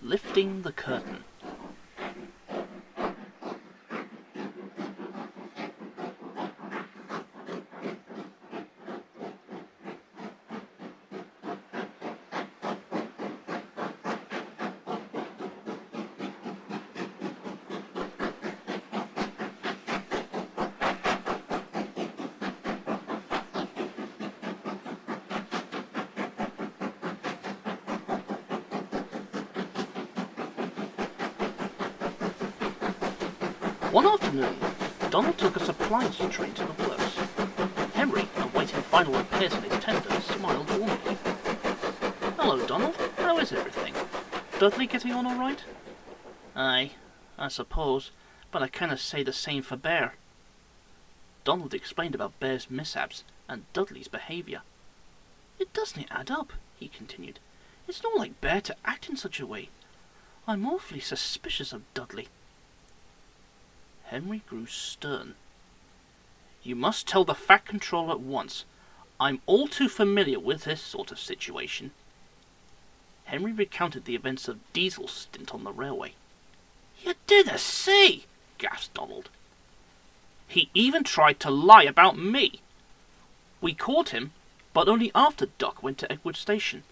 Lifting the Curtain. One afternoon, Donald took a supplies train to the works. Henry, awaiting final repairs in his tender, smiled warmly. "Hello, Donald. How is everything? Dudley getting on all right?" "Aye, I suppose, but I kinda say the same for Bear." Donald explained about Bear's mishaps and Dudley's behaviour. "It doesn't add up," he continued. "It's not like Bear to act in such a way. I'm awfully suspicious of Dudley." Henry grew stern. "You must tell the Fat Control at once. I'm all too familiar with this sort of situation." Henry recounted the events of Diesel's stint on the railway. "You didn't say!" gasped Donald. "He even tried to lie about me. We caught him, but only after Duck went to Edgewood Station.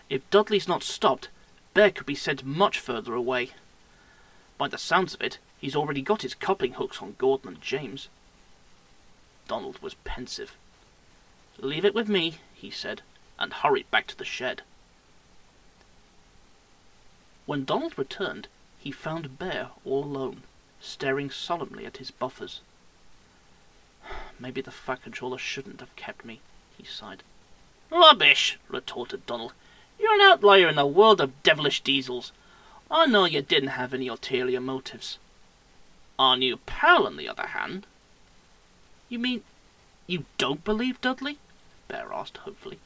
If Dudley's not stopped, Bear could be sent much further away. By the sounds of it, he's already got his coupling hooks on Gordon and James." Donald was pensive. "Leave it with me," he said, and hurried back to the shed. When Donald returned, he found Bear all alone, staring solemnly at his buffers. "Maybe the Fat Controller shouldn't have kept me," he sighed. "Rubbish!" retorted Donald. "You're an outlier in the world of devilish diesels. I know you didn't have any ulterior motives. Our new pal, on the other hand—" "You mean you don't believe Dudley?" Bear asked hopefully.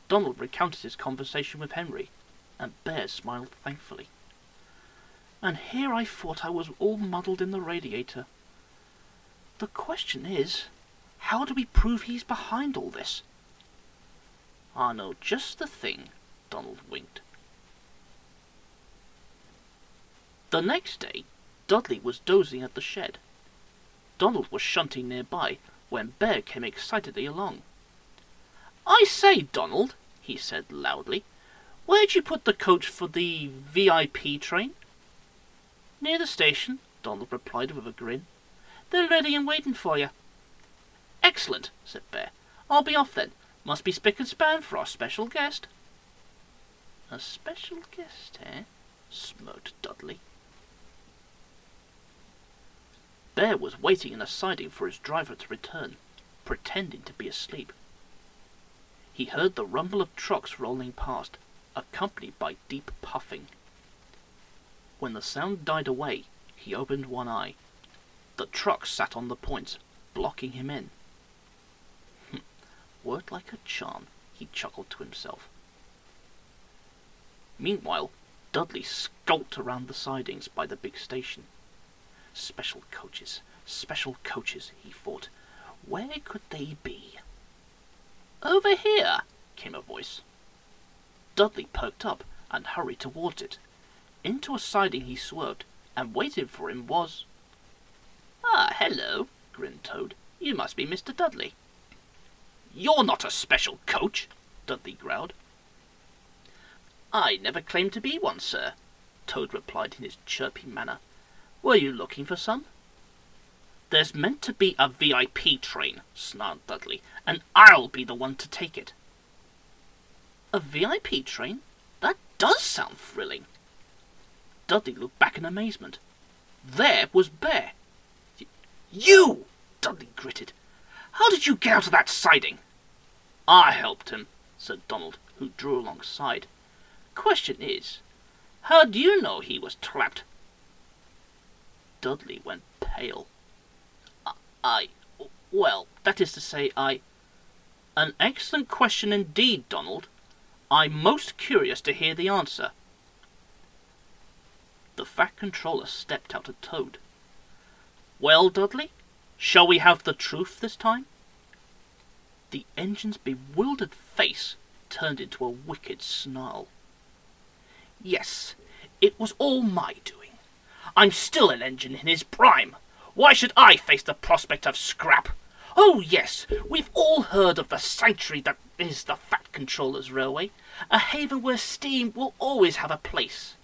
Donald recounted his conversation with Henry, and Bear smiled thankfully. "And here I thought I was all muddled in the radiator. The question is, how do we prove he's behind all this?" "I know just the thing," Donald winked. The next day, Dudley was dozing at the shed. Donald was shunting nearby when Bear came excitedly along. "I say, Donald," he said loudly, "where'd you put the coach for the VIP train?" "Near the station," Donald replied with a grin. "They're ready and waiting for you." "Excellent," said Bear. "I'll be off then. Must be spick and span for our special guest." "A special guest, eh?" smirked Dudley. Bear was waiting in a siding for his driver to return, pretending to be asleep. He heard the rumble of trucks rolling past, accompanied by deep puffing. When the sound died away, he opened one eye. The truck sat on the points, blocking him in. "Worked like a charm," he chuckled to himself. Meanwhile, Dudley skulked around the sidings by the big station. Special coaches, he thought. Where could they be? "Over here," came a voice. Dudley perked up and hurried towards it. Into a siding he swerved, and waiting for him was... "Ah, hello," grinned Toad. "You must be Mr. Dudley." "You're not a special coach," Dudley growled. "I never claimed to be one, sir," Toad replied in his chirpy manner. "Were you looking for some?" "There's meant to be a VIP train," snarled Dudley, "and I'll be the one to take it." "A VIP train? That does sound thrilling." Dudley looked back in amazement. There was Bear. "You!" Dudley gritted. "How did you get out of that siding?" "I helped him," said Donald, who drew alongside. "Question is, how do you know he was trapped?" Dudley went pale. Well, that is to say, An excellent question indeed, Donald. I'm most curious to hear the answer." The Fat Controller stepped out at Toad. "Well, Dudley, shall we have the truth this time?" The engine's bewildered face turned into a wicked snarl. Yes, it was all my doing. I'm still an engine in his prime. Why should I face the prospect of scrap? Oh yes, we've all heard of the sanctuary that is the Fat Controller's Railway, a haven where steam will always have a place.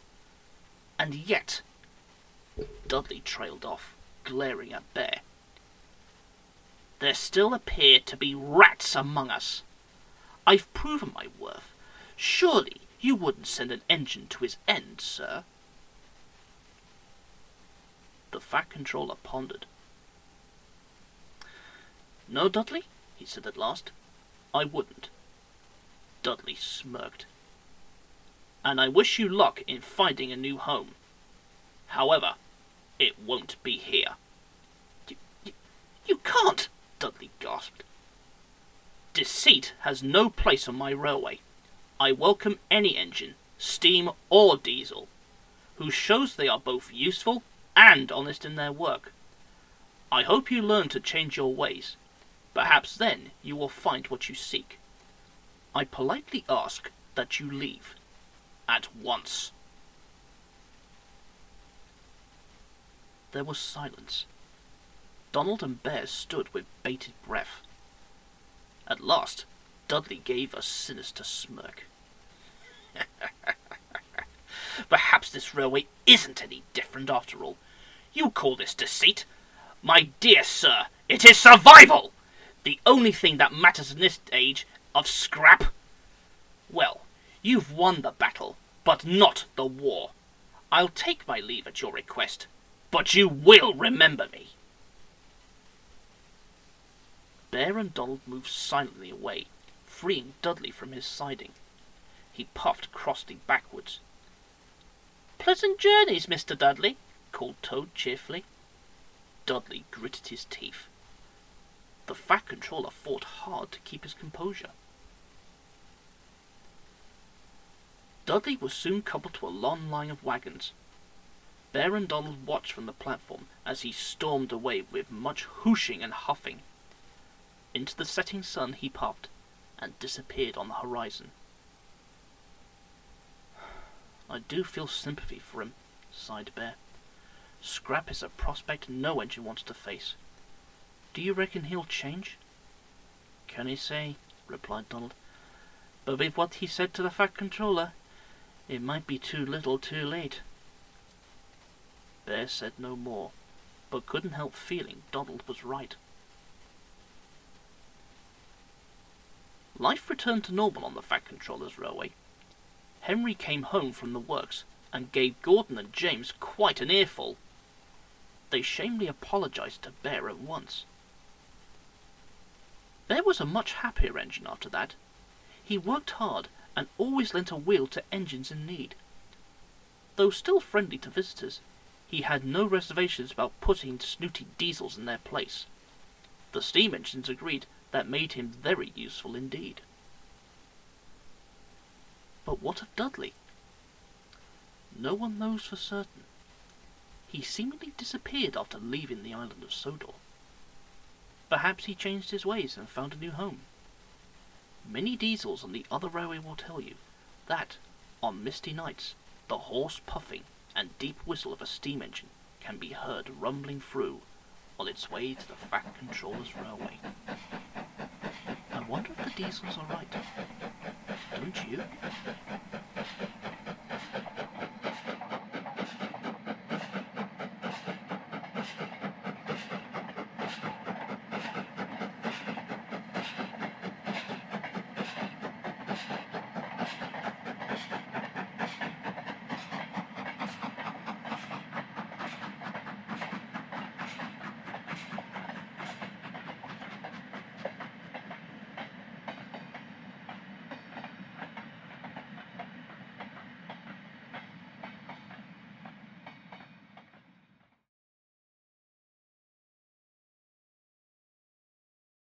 And yet, Dudley trailed off, glaring at Bear. There still appear to be rats among us. I've proven my worth. Surely you wouldn't send an engine to his end, sir? The Fat Controller pondered. No, Dudley, he said at last, I wouldn't. Dudley smirked. And I wish you luck in finding a new home. However, it won't be here. You can't, Dudley gasped. Deceit has no place on my railway. I welcome any engine, steam or diesel, who shows they are both useful and honest in their work. I hope you learn to change your ways. Perhaps then you will find what you seek. I politely ask that you leave. At once. There was silence. Donald and Bear stood with bated breath. At last, Dudley gave a sinister smirk. Perhaps this railway isn't any different after all. You call this deceit? My dear sir, it is survival! The only thing that matters in this age of scrap. Well, you've won the battle, but not the war. I'll take my leave at your request, but you will remember me. Bear and Donald moved silently away, freeing Dudley from his siding. He puffed crossly backwards. Pleasant journeys, Mr. Dudley, called Toad cheerfully. Dudley gritted his teeth. The Fat Controller fought hard to keep his composure. Dudley was soon coupled to a long line of wagons. Bear and Donald watched from the platform as he stormed away with much hooshing and huffing. Into the setting sun he puffed, and disappeared on the horizon. I do feel sympathy for him, sighed Bear. Scrap is a prospect no engine wants to face. Do you reckon he'll change? Can he say, replied Donald. But with what he said to the Fat Controller, it might be too little too late. Bear said no more, but couldn't help feeling Donald was right. Life returned to normal on the Fat Controller's Railway. Henry came home from the works and gave Gordon and James quite an earful. They shamefully apologized to Bear at once. Bear was a much happier engine after that. He worked hard and always lent a wheel to engines in need. Though still friendly to visitors, he had no reservations about putting snooty diesels in their place. The steam engines agreed that made him very useful indeed. But what of Dudley? No one knows for certain. He seemingly disappeared after leaving the island of Sodor. Perhaps he changed his ways and found a new home. Many diesels on the other railway will tell you that, on misty nights, the hoarse puffing and deep whistle of a steam engine can be heard rumbling through on its way to the Fat Controller's Railway. I wonder if the diesels are right. Don't you?